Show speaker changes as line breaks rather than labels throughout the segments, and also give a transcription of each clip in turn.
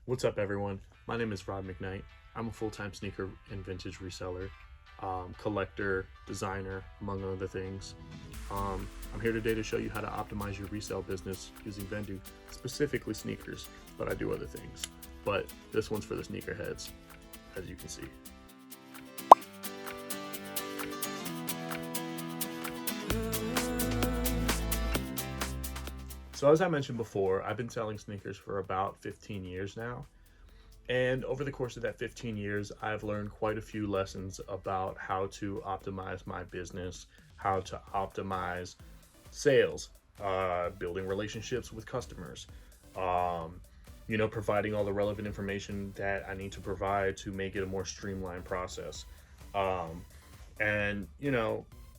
What's up, everyone? My name is Rob McKnight. I'm a full-time sneaker and vintage reseller, collector, designer, among other things. I'm here today to show you how to optimize your resale business using Vendoo, specifically sneakers, but I do other things. But this one's for the sneakerheads, as you can see. So as I mentioned before, I've been selling sneakers for about 15 years now. And over the course of that 15 years, I've learned quite a few lessons about how to optimize my business, how to optimize sales, building relationships with customers, providing all the relevant information that I need to provide to make it a more streamlined process. And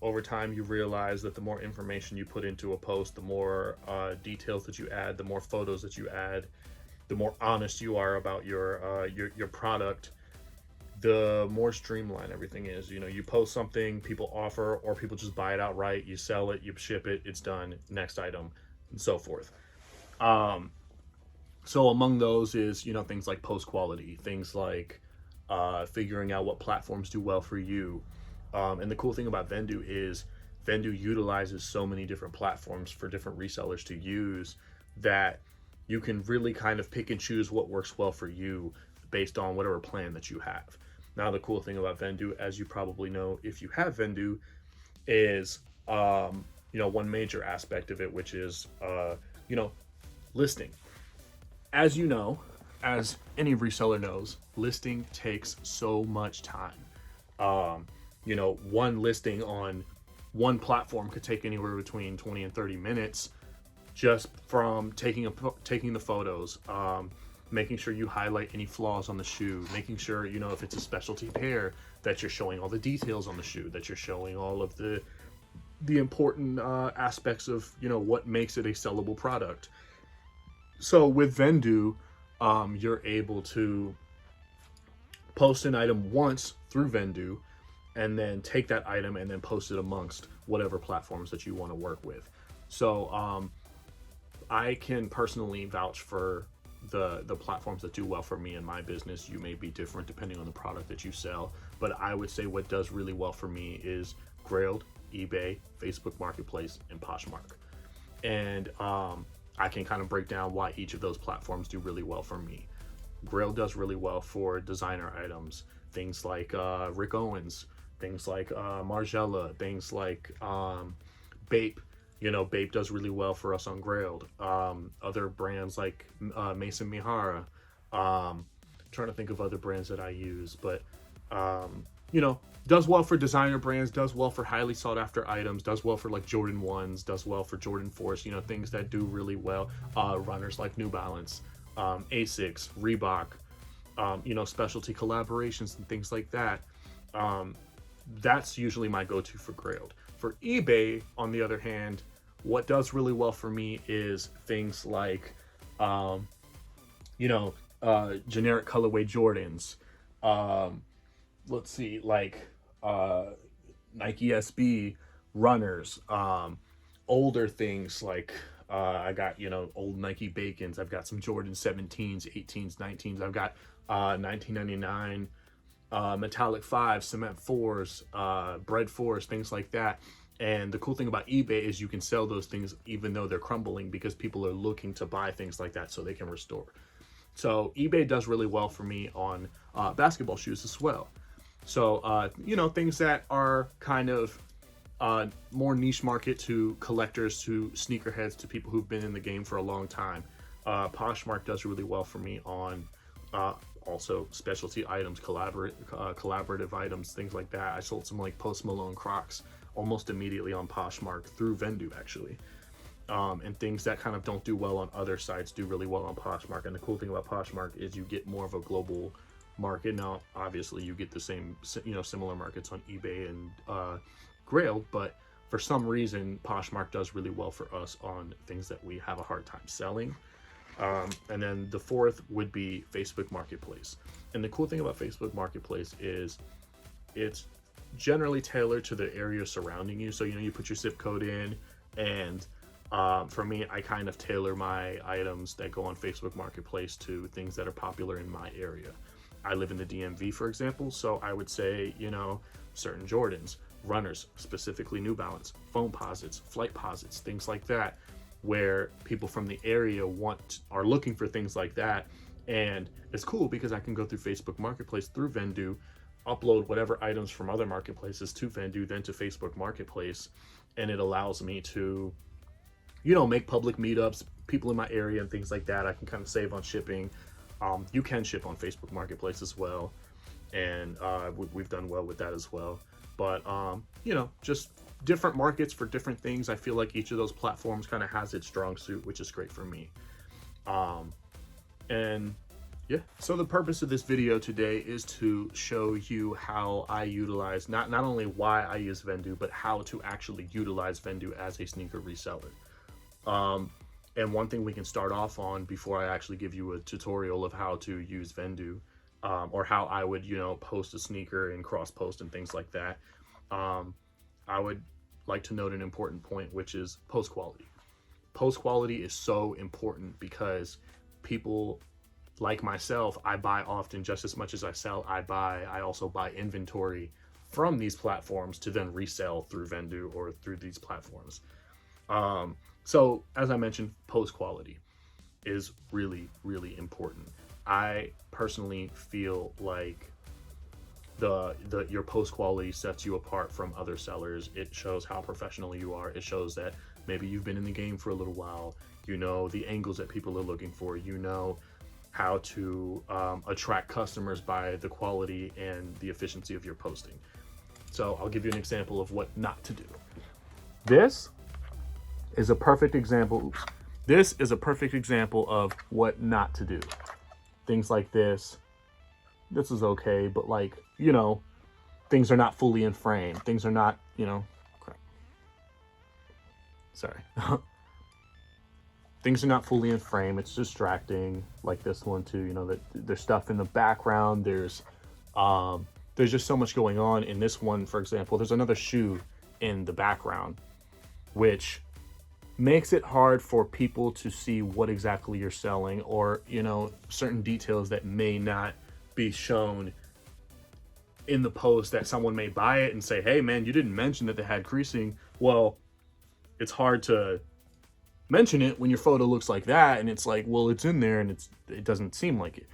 over time, you realize that the more information you put into a post, the more details that you add, the more photos that you add, the more honest you are about your product, the more streamlined everything is. You post something, people offer, or people just buy it outright. You sell it, you ship it, it's done. Next item, and so forth. So among those is things like post quality, things like figuring out what platforms do well for you. And the cool thing about Vendoo is Vendoo utilizes so many different platforms for different resellers to use that you can really kind of pick and choose what works well for you based on whatever plan that you have. Now, the cool thing about Vendoo, as you probably know if you have Vendoo, is one major aspect of it, which is listing. As you know, as any reseller knows, listing takes so much time. One listing on one platform could take anywhere between 20 and 30 minutes just from taking the photos, making sure you highlight any flaws on the shoe, making sure, if it's a specialty pair, that you're showing all the details on the shoe, that you're showing all of the important aspects of, what makes it a sellable product. So with Vendoo, you're able to post an item once through Vendoo, and then take that item and then post it amongst whatever platforms that you want to work with. So I can personally vouch for the platforms that do well for me in my business. You may be different depending on the product that you sell, but I would say what does really well for me is Grailed, eBay, Facebook Marketplace, and Poshmark. And I can kind of break down why each of those platforms do really well for me. Grailed does really well for designer items, things like Rick Owens, things like Margiela, things like Bape. Bape does really well for us on Grailed. Other brands like Mason Mihara. Trying to think of other brands that I use, but does well for designer brands, does well for highly sought after items, does well for like Jordan 1s, does well for Jordan 4s, things that do really well. Runners like New Balance, Asics, Reebok, specialty collaborations and things like that. That's usually my go-to for Grailed. For eBay, on the other hand, what does really well for me is things like, generic colorway Jordans. Let's see, like Nike SB runners. Older things like I got old Nike Bacons. I've got some Jordan 17s, 18s, 19s. I've got 1999 metallic 5s, cement 4s, bread 4s, things like that. And the cool thing about eBay is you can sell those things even though they're crumbling, because people are looking to buy things like that so they can restore. So eBay does really well for me on basketball shoes as well. So things that are kind of more niche market to collectors, to sneakerheads, to people who've been in the game for a long time. Poshmark does really well for me on also specialty items, collaborative items, things like that. I sold some like Post Malone Crocs almost immediately on Poshmark through Vendoo, actually. And things that kind of don't do well on other sites do really well on Poshmark. And the cool thing about Poshmark is you get more of a global market. Now, obviously, you get the same, similar markets on eBay and Grailed, but for some reason, Poshmark does really well for us on things that we have a hard time selling. And then the fourth would be Facebook Marketplace. And the cool thing about Facebook Marketplace is it's generally tailored to the area surrounding you. So, you put your zip code in, and For me, I kind of tailor my items that go on Facebook Marketplace to things that are popular in my area. I live in the DMV, for example, so I would say, you know, certain Jordans, runners, specifically New Balance, foam posits, flight posits, things like that, where people from the area are looking for things like that. And it's cool because I can go through Facebook Marketplace through Vendoo, upload whatever items from other marketplaces to Vendoo, then to Facebook Marketplace, and it allows me to, you know, make public meetups, people in my area and things like that. I can kind of save on shipping. You can ship on Facebook Marketplace as well, and we've done well with that as well. But you know, just different markets for different things. I feel like each of those platforms kind of has its strong suit, which is great for me. And yeah, so the purpose of this video today is to show you how I utilize, not only why I use Vendoo, but how to actually utilize Vendoo as a sneaker reseller. And one thing we can start off on before I actually give you a tutorial of how to use Vendoo, or how I would, you know, post a sneaker and cross post and things like that. I would like to note an important point, which is post quality. Post quality is so important because people like myself, I buy often just as much as I sell. I also buy inventory from these platforms to then resell through Vendoo or through these platforms. So as I mentioned, post quality is really, really important. I personally feel like your post quality sets you apart from other sellers. It shows how professional you are. It shows that maybe you've been in the game for a little while. You know the angles that people are looking for. You know how to attract customers by the quality and the efficiency of your posting. So I'll give you an example of what not to do. This is a perfect example. This is a perfect example of what not to do. Things like this. This is okay, but like, you know, things are not fully in frame. Things are not, you know, crap. Sorry. Things are not fully in frame. It's distracting, like this one too. You know, that there's stuff in the background. There's just so much going on. In this one, for example, there's another shoe in the background, which makes it hard for people to see what exactly you're selling, or, you know, certain details that may not be shown in the post, that someone may buy it and say, hey man, you didn't mention that they had creasing. Well, it's hard to mention it when your photo looks like that, and it's like, well, it's in there and it doesn't seem like it.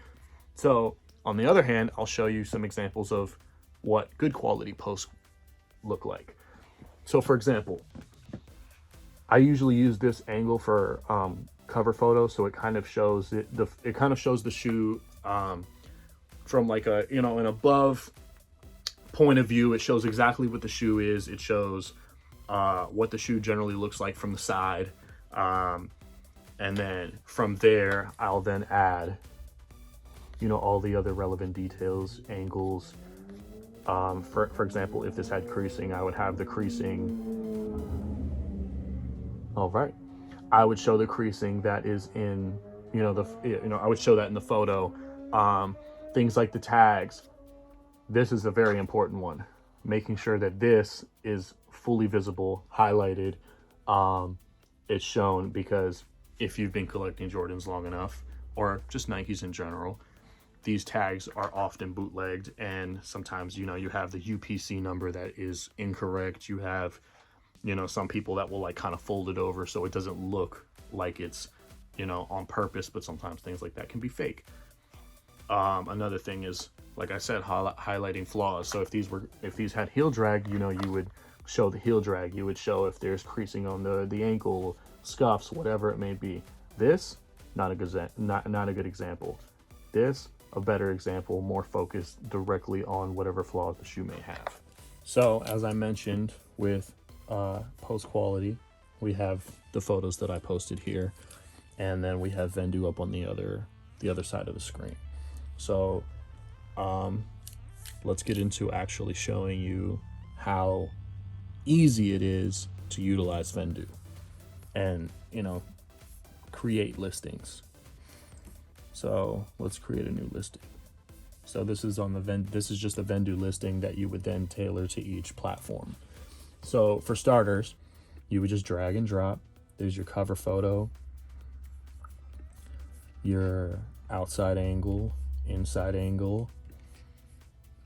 So on the other hand, I'll show you some examples of what good quality posts look like. So for example, I usually use this angle for cover photo, so it kind of shows the shoe from like a, you know, an above point of view. It shows exactly what the shoe is. It shows what the shoe generally looks like from the side. And then from there, I'll then add, you know, all the other relevant details, angles. For example, if this had creasing, I would have the creasing. All right. I would show the creasing that is in, you know, I would show that in the photo. Things like the tags. This is a very important one. Making sure that this is fully visible, highlighted. It's shown, because if you've been collecting Jordans long enough, or just Nikes in general, these tags are often bootlegged, and sometimes, you know, you have the UPC number that is incorrect. You have, you know, some people that will like kind of fold it over so it doesn't look like it's, you know, on purpose, but sometimes things like that can be fake. Another thing is, like I said, highlighting flaws. So if these had heel drag, you know, you would show the heel drag. You would show if there's creasing on the ankle, scuffs, whatever it may be. This, not a good example. This, a better example, more focused directly on whatever flaws the shoe may have. So as I mentioned with post quality, we have the photos that I posted here, and then we have Vendoo up on the other side of the screen. So let's get into actually showing you how easy it is to utilize Vendoo and, you know, create listings. So let's create a new listing. So this is on this is just a Vendoo listing that you would then tailor to each platform. So for starters, you would just drag and drop There's your cover photo, your outside angle, inside angle.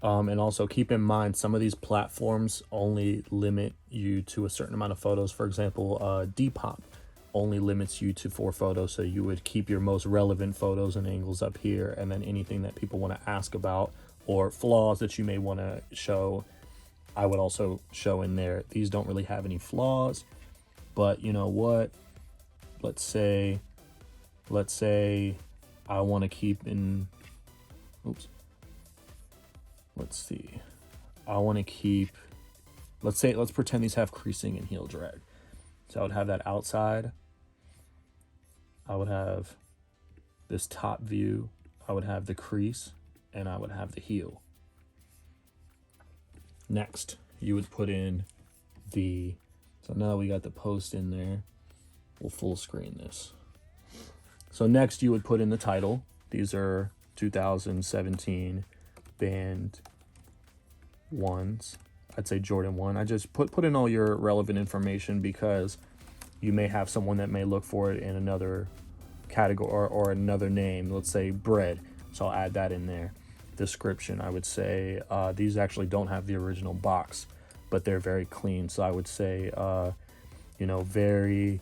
And also keep in mind, some of these platforms only limit you to a certain amount of photos. For example, Depop only limits you to 4 photos. So you would keep your most relevant photos and angles up here. And then anything that people want to ask about or flaws that you may want to show, I would also show in there. These don't really have any flaws, but you know what? Let's say I want to keep in, oops. Let's see. I want to keep, let's pretend these have creasing and heel drag. So I would have that outside. I would have this top view. I would have the crease, and I would have the heel. Next, you would put in the, so now we got the post in there. We'll full screen this. So next you would put in the title. These are 2017 band ones. I'd say Jordan 1. I just put in all your relevant information because you may have someone that may look for it in another category or another name. Let's say bread. So I'll add that in there. Description, I would say these actually don't have the original box, but they're very clean. So I would say, you know, very,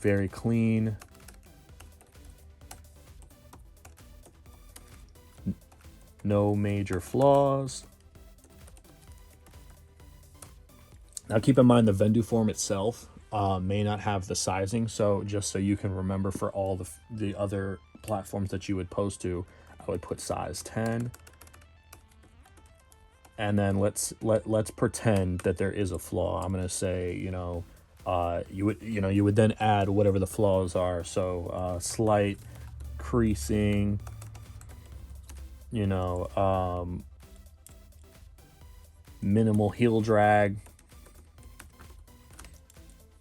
very clean. No major flaws. Now keep in mind the Vendoo form itself may not have the sizing, so just so you can remember for all the other platforms that you would post to, I would put size 10. And then let's pretend that there is a flaw. I'm gonna say, you know, you would then add whatever the flaws are. So slight creasing, you know, minimal heel drag,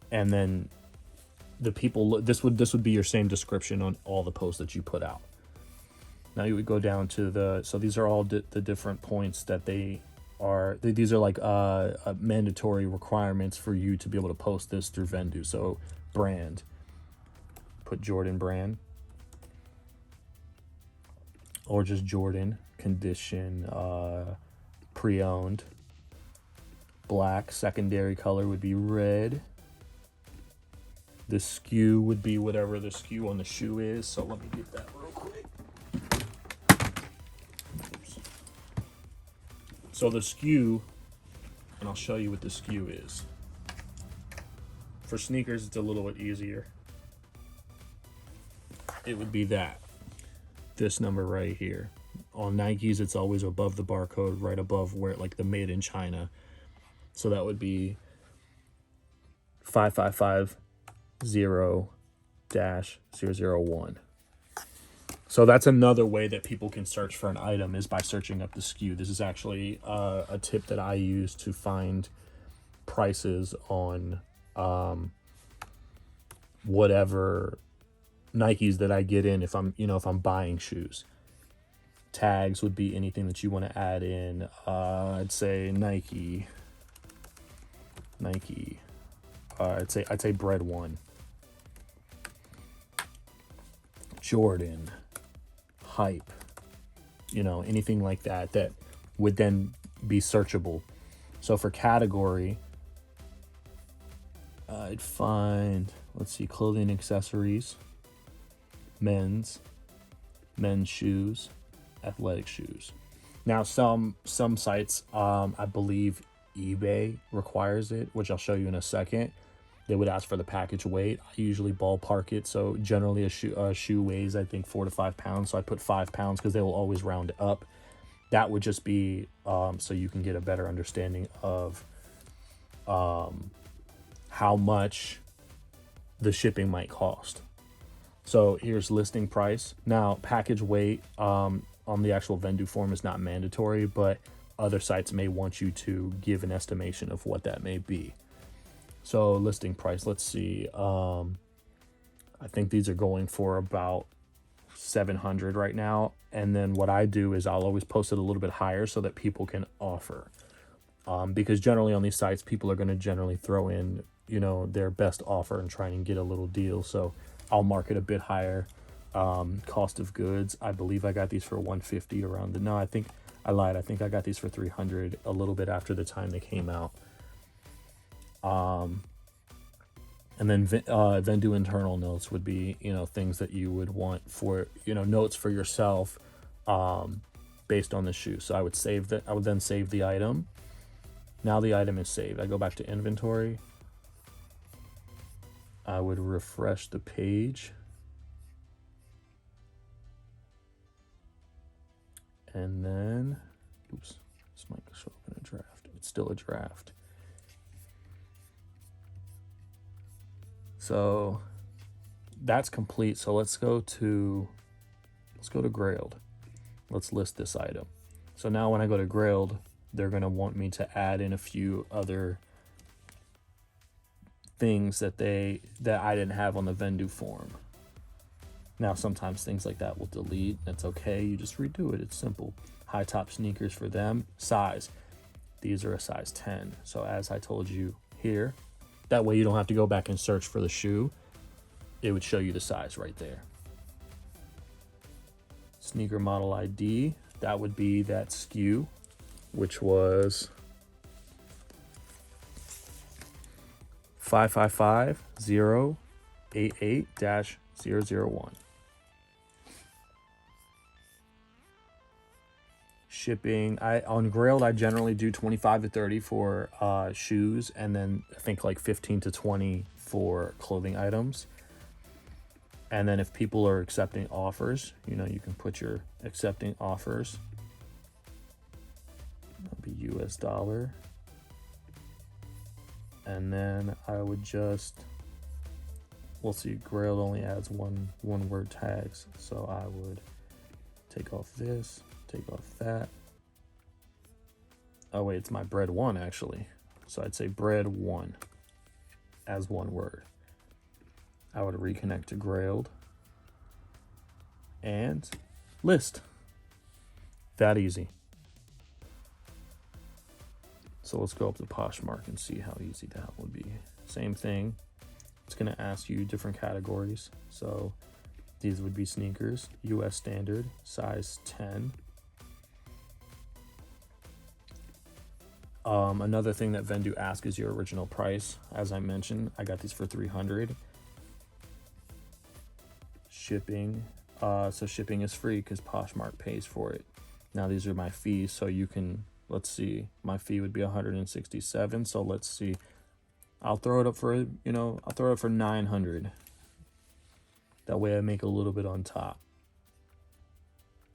and then the people, this would be your same description on all the posts that you put out. Now you would go down to so these are all the different points that these are like mandatory requirements for you to be able to post this through Vendoo. So brand, put Jordan brand, or just Jordan, condition, pre-owned, black, secondary color would be red. The SKU would be whatever the SKU on the shoe is. So let me get that real quick. Oops. So the SKU, and I'll show you what the SKU is. For sneakers, it's a little bit easier. It would be this number right here. On Nikes, it's always above the barcode, right above where like the made in China. So that would be 5550-001. So that's another way that people can search for an item, is by searching up the SKU. This is actually a tip that I use to find prices on whatever Nikes that I get in if I'm buying shoes. Tags would be anything that you want to add in. I'd say Nike. I'd say bread 1. Jordan, hype, anything like that would then be searchable. So for category, I'd find, let's see, clothing, accessories, men's shoes, athletic shoes. Now some sites, I believe eBay requires it, which I'll show you in a second. They would ask for the package weight. I usually ballpark it. So generally a shoe weighs, I think, 4 to 5 pounds. So I put 5 pounds because they will always round it up. That would just be so you can get a better understanding of how much the shipping might cost. So here's listing price. Now package weight on the actual Vendoo form is not mandatory, but other sites may want you to give an estimation of what that may be. So listing price, let's see. I think these are going for about $700 right now. And then what I do is I'll always post it a little bit higher so that people can offer. Because generally on these sites, people are going to generally throw in you know, their best offer and try and get a little deal. So I'll mark it a bit higher. Cost of goods, I believe I got these for 150 around the, no, I think I lied. I think I got these for 300 a little bit after the time they came out. And then Vendoo internal notes would be, you know, things that you would want for, you know, notes for yourself based on the shoe. So I would save that. I would then save the item. Now the item is saved. I go back to inventory. I would refresh the page. And then, oops, this might show up in a draft. It's still a draft. So that's complete. So let's go to Grailed. Let's list this item. So now when I go to Grailed, they're going to want me to add in a few other things that I didn't have on the Vendoo form. Now sometimes things like that will delete. That's okay. You just redo it. It's simple. High top sneakers for them. Size. These are a size 10. So as I told you here, that way you don't have to go back and search for the shoe. It would show you the size right there. Sneaker model ID, that would be that SKU, which was 555088-001. Shipping, on Grailed I generally do 25 to 30 for shoes, and then I think like 15 to 20 for clothing items. And then if people are accepting offers, you know, you can put your accepting offers. That'll be US dollar. And then I would just, we'll see, Grailed only adds one word tags. So I would take off this, take off that. Oh wait, it's my bread one actually. So I'd say bread one as one word. I would reconnect to Grailed and list. That easy. So let's go up to Poshmark and see how easy that would be. Same thing. It's going to ask you different categories. So these would be sneakers, US standard, size 10. Another thing that Vendoo asks is your original price. As I mentioned, I got these for 300. Shipping. So shipping is free because Poshmark pays for it. Now these are my fees, so you can, let's see, my fee would be 167. So let's see, I'll throw it up for, you know, I'll throw it for 900. That way I make a little bit on top.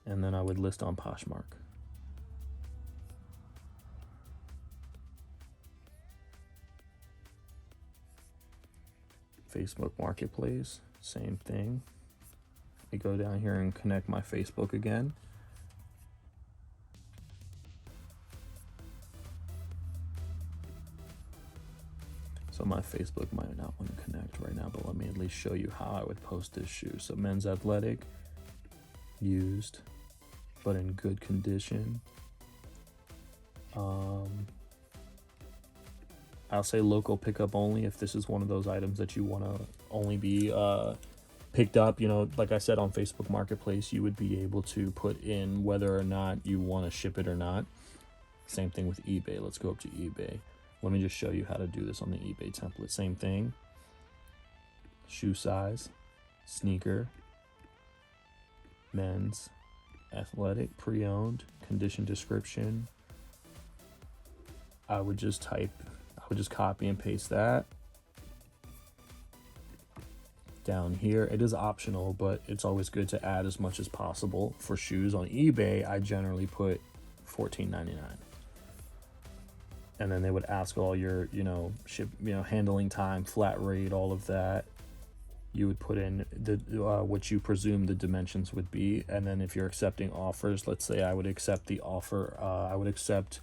And then I would list on Poshmark. Facebook Marketplace, same thing. I go down here and connect my Facebook again. So my Facebook might not want to connect right now, but let me at least show you how I would post this shoe. So men's athletic, used, but in good condition. I'll say local pickup only if this is one of those items that you want to only be picked up. You know, like I said, on Facebook Marketplace, you would be able to put in whether or not you want to ship it or not. Same thing with eBay. Let's go up to eBay. Let me just show you how to do this on the eBay template. Same thing. Shoe size, sneaker, men's, athletic, pre-owned, condition description. I would just copy and paste that down here. It is optional, but it's always good to add as much as possible. For shoes on eBay, I generally put $14.99. And then they would ask all your, handling time, flat rate, all of that. You would put in the what you presume the dimensions would be, and then if you're accepting offers, let's say I would accept the offer. I would accept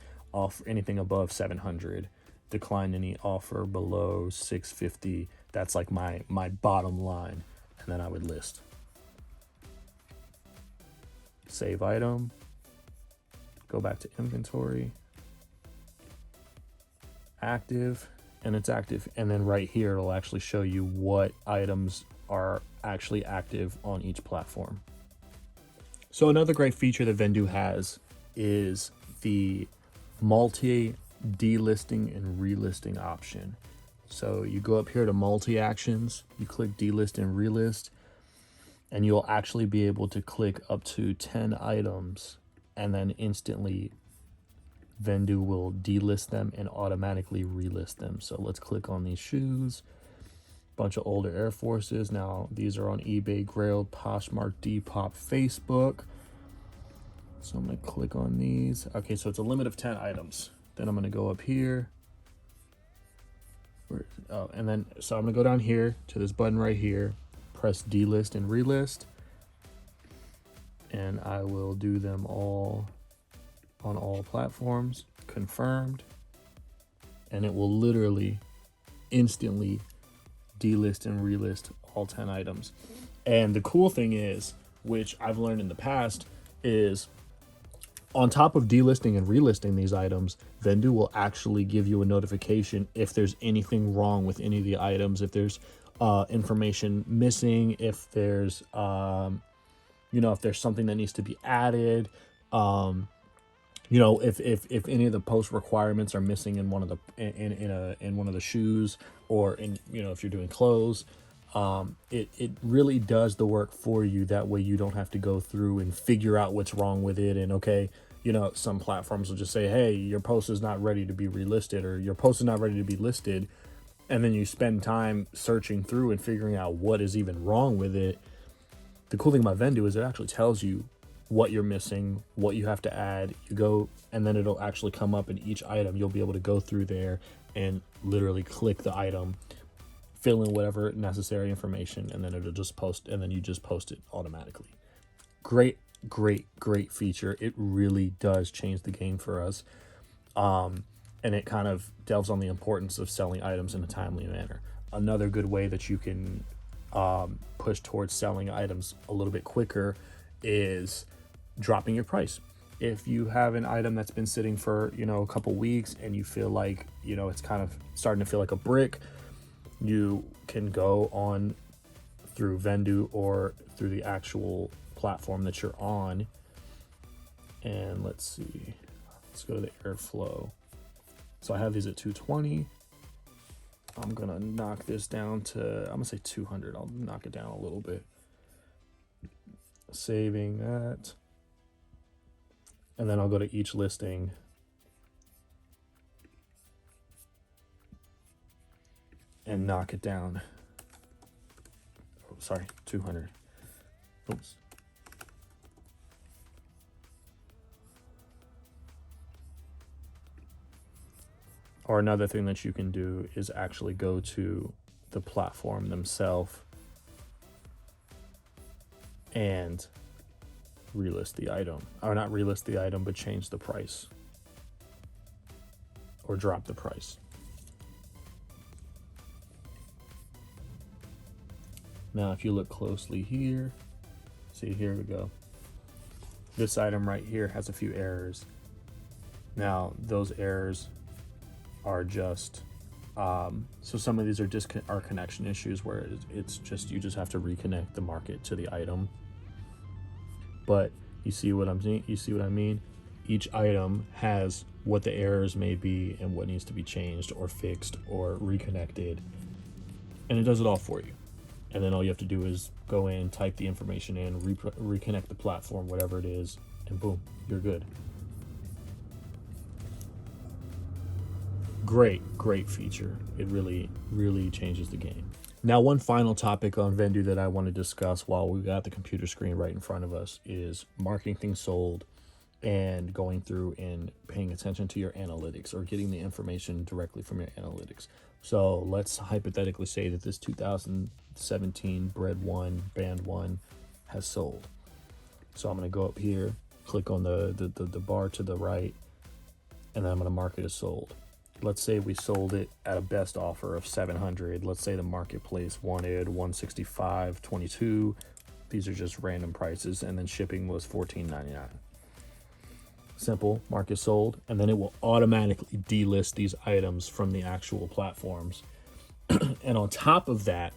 anything above 700. Decline any offer below 650. That's like my bottom line, and then I would list. Save item. Go back to inventory. Active. and it's active. And then right here, it'll actually show you what items are actually active on each platform. So another great feature that Vendoo has is the multi delisting and relisting option. So you go up here to multi actions, you click delist and relist, and you'll actually be able to click up to 10 items, and then instantly Vendoo will delist them and automatically relist them. So let's click on these shoes. Bunch of older Air Forces. Now these are on eBay, Grailed, Poshmark, Depop, Facebook. So I'm going to click on these. Okay, so it's a limit of 10 items. Then I'm going to go up here. And then so I'm going to go down here to this button right here, press delist and relist, and I will do them all on all platforms. Confirmed. And it will literally instantly delist and relist all 10 items. And the cool thing is, which I've learned in the past, is on top of delisting and relisting these items, Vendoo will actually give you a notification if there's anything wrong with any of the items, if there's information missing, if there's if there's something that needs to be added, if any of the post requirements are missing in one of the in one of the shoes, or if you're doing clothes, it really does the work for you. That way you don't have to go through and figure out what's wrong with it. And some platforms will just say, hey, your post is not ready to be relisted, or your post is not ready to be listed, and then you spend time searching through and figuring out what is even wrong with it. The cool thing about Vendoo is it actually tells you what you're missing, what you have to add. You go, and then it'll actually come up in each item. You'll be able to go through there and literally click the item, fill in whatever necessary information, and then it'll just post, and then you just post it automatically. Great feature. It really does change the game for us. And it kind of delves on the importance of selling items in a timely manner. Another good way that you can push towards selling items a little bit quicker is dropping your price. If you have an item that's been sitting for a couple weeks and you feel like it's kind of starting to feel like a brick, you can go on through Vendoo or through the actual platform that you're on, and let's go to the airflow. So I have these at 220. I'm gonna knock this down to, I'm gonna say 200. I'll knock it down a little bit, saving that, and then I'll go to each listing and knock it down. 200. Oops. Or another thing that you can do is actually go to the platform themselves and relist the item. Or not relist the item, but change the price. Or drop the price. Now, if you look closely here, see, here we go. This item right here has a few errors. Now, those errors are just, so some of these are connection issues where it's just, you just have to reconnect the market to the item. But you see what I'm saying? You see what I mean? Each item has what the errors may be and what needs to be changed or fixed or reconnected. And it does it all for you. And then all you have to do is go in, type the information in, reconnect the platform, whatever it is, and boom, you're good. Great feature. It really changes the game. Now, one final topic on Vendoo that I want to discuss while we've got the computer screen right in front of us is marketing things sold and going through and paying attention to your analytics or getting the information directly from your analytics. So let's hypothetically say that this 2017 Bread 1 Band 1 has sold. So I'm going to go up here, click on the bar to the right, and then I'm going to mark it as sold. Let's say we sold it at a best offer of 700. Let's say the marketplace wanted 165.22. These are just random prices, and then shipping was $14.99. Simple, market sold, and then it will automatically delist these items from the actual platforms. And on top of that,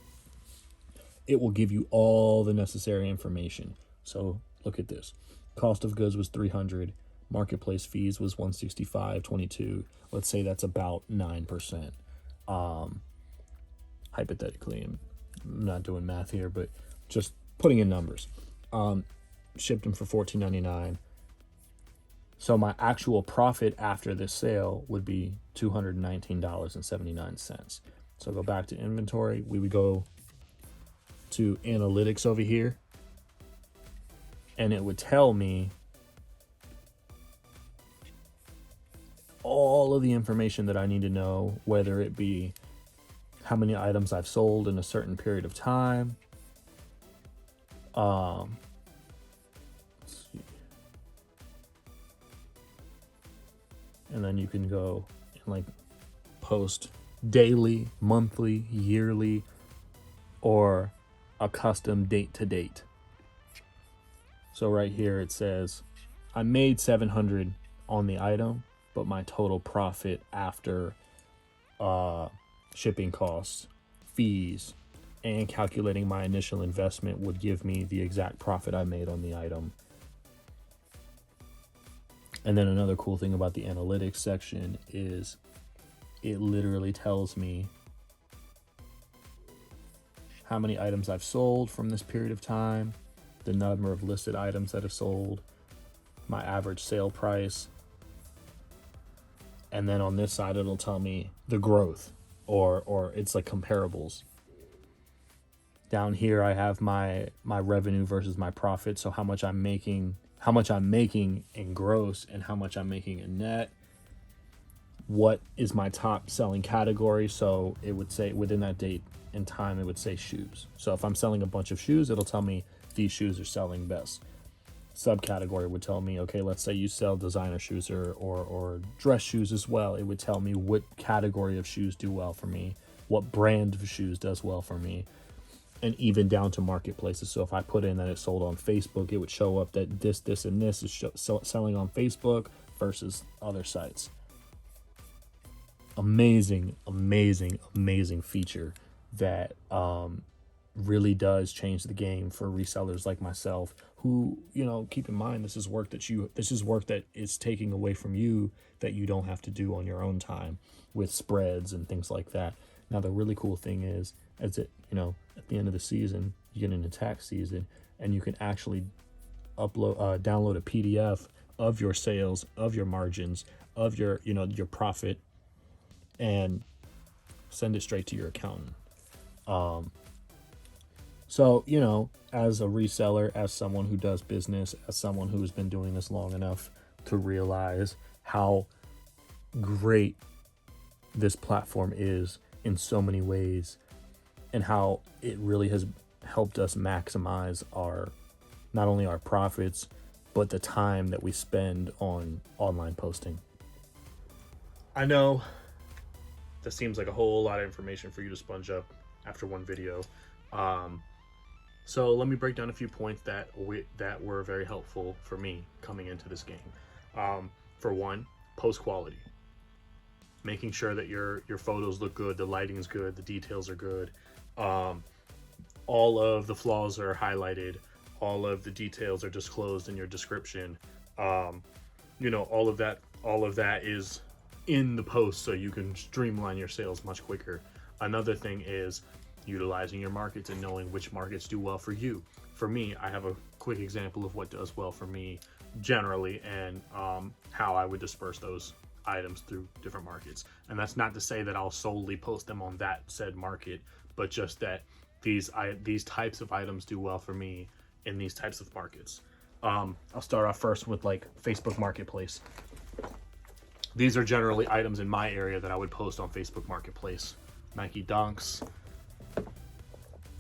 it will give you all the necessary information. So look at this. Cost of goods was 300. Marketplace fees was 165.22. Let's say that's about 9%. Hypothetically, I'm not doing math here, but just putting in numbers. Shipped them for $14.99. So my actual profit after this sale would be $219.79. So go back to inventory. We would go to analytics over here, and it would tell me all of the information that I need to know, whether it be how many items I've sold in a certain period of time. Let's see. And then you can go and like post daily, monthly, yearly, or a custom date to date. So right here it says I made 700 on the item, but my total profit after shipping costs, fees, and calculating my initial investment would give me the exact profit I made on the item. And then another cool thing about the analytics section is it literally tells me how many items I've sold from this period of time, the number of listed items that have sold, my average sale price, and then on this side it'll tell me the growth, or it's like comparables. Down here I have my revenue versus my profit, so how much I'm making in gross and how much I'm making in net. What is my top selling category? So it would say within that date and time, it would say shoes. So if I'm selling a bunch of shoes, it'll tell me these shoes are selling best. Subcategory would tell me, okay, let's say you sell designer shoes or dress shoes as well. It would tell me what category of shoes do well for me, what brand of shoes does well for me, and even down to marketplaces. So if I put in that it's sold on Facebook, it would show up that this, and this is selling on Facebook versus other sites. Amazing feature that really does change the game for resellers like myself, who, keep in mind, this is work that is taking away from you that you don't have to do on your own time with spreads and things like that. Now, the really cool thing is at the end of the season, you get into tax season, and you can actually download a PDF of your sales, of your margins, of your profit, and send it straight to your accountant. So, as a reseller, as someone who does business, as someone who has been doing this long enough to realize how great this platform is in so many ways, and how it really has helped us maximize not only our profits, but the time that we spend on online posting. I know that seems like a whole lot of information for you to sponge up after one video. So let me break down a few points that were very helpful for me coming into this game. For one, post quality. Making sure that your photos look good, the lighting's good, the details are good. All of the flaws are highlighted. All of the details are disclosed in your description. All of that is in the post, so you can streamline your sales much quicker. Another thing is utilizing your markets and knowing which markets do well for you. For me, I have a quick example of what does well for me generally, and how I would disperse those items through different markets. And that's not to say that I'll solely post them on that said market, but just that these types of items do well for me in these types of markets. I'll start off first with like Facebook Marketplace. These are generally items in my area that I would post on Facebook Marketplace. Nike Dunks,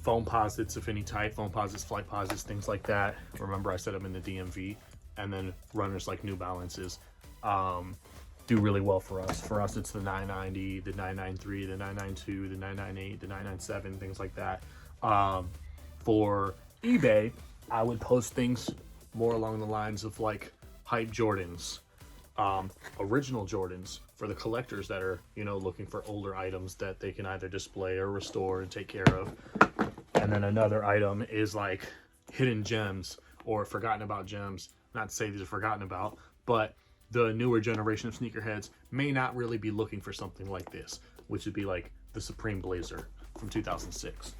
foam posits of any type, foam posits, flight posits, things like that. Remember, I said them in the DMV. And then runners like New Balances do really well for us. For us, it's the 990, the 993, the 992, the 998, the 997, things like that. For eBay, I would post things more along the lines of like hype Jordans, original Jordans for the collectors that are, you know, looking for older items that they can either display or restore and take care of. And then another item is like hidden gems or forgotten about gems. Not to say these are forgotten about, but the newer generation of sneakerheads may not really be looking for something like this, which would be like the Supreme Blazer from 2006.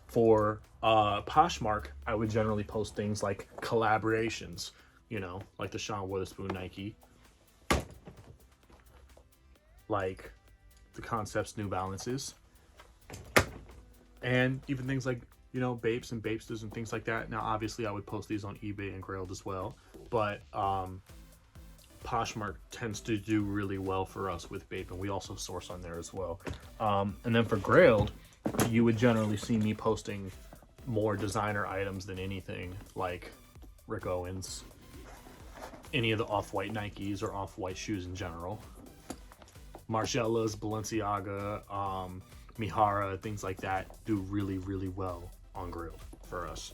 For Poshmark, I would generally post things like collaborations, you know, like the Sean Witherspoon Nike, like the Concepts New Balances, and even things like, you know, Bapes and Bapesters and things like that. Now, obviously, I would post these on eBay and Grailed as well, but Poshmark tends to do really well for us with Bape, and we also source on there as well. And then for Grailed, you would generally see me posting more designer items than anything, like Rick Owens, any of the off-white Nikes or off-white shoes in general, Margielas, Balenciaga, Mihara, things like that do really, really well on Grailed for us.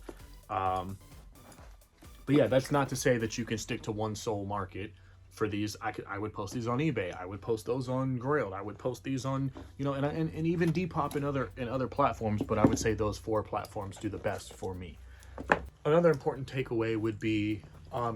But yeah, that's not to say that you can stick to one sole market. For these, I would post these on eBay. I would post those on Grailed. I would post these on, you know, and even Depop and other platforms. But I would say those 4 platforms do the best for me. Another important takeaway would be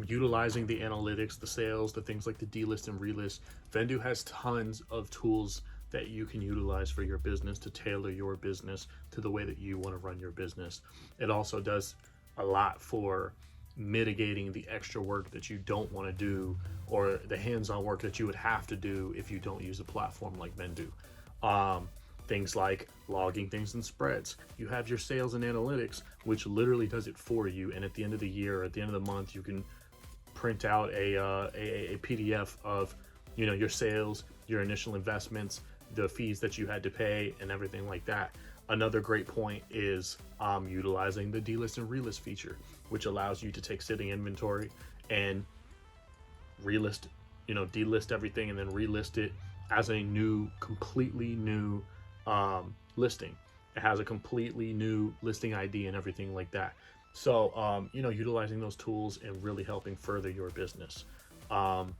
utilizing the analytics, the sales, the things like the delist and relist. Vendoo has tons of tools that you can utilize for your business to tailor your business to the way that you want to run your business. It also does a lot for mitigating the extra work that you don't want to do, or the hands-on work that you would have to do if you don't use a platform like Vendoo. Things like logging things in spreads. You have your sales and analytics, which literally does it for you. And at the end of the year, or at the end of the month, you can print out a PDF of, you know, your sales, your initial investments, the fees that you had to pay, and everything like that. Another great point is utilizing the delist and relist feature, which allows you to take sitting inventory and relist, you know, delist everything and then relist it as a new, completely new listing. It has a completely new listing ID and everything like that. So, you know, utilizing those tools and really helping further your business. But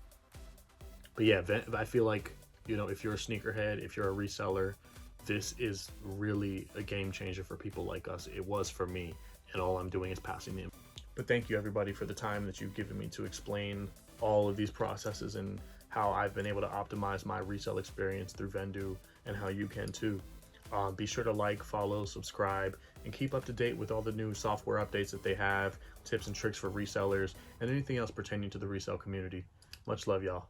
yeah, I feel like, you know, if you're a sneakerhead, if you're a reseller, this is really a game changer for people like us. It was for me, and all I'm doing is passing them. But thank you everybody for the time that you've given me to explain all of these processes and how I've been able to optimize my resale experience through Vendoo, and how you can too. Be sure to like, follow, subscribe, and keep up to date with all the new software updates that they have, tips and tricks for resellers, and anything else pertaining to the resale community. Much love, y'all.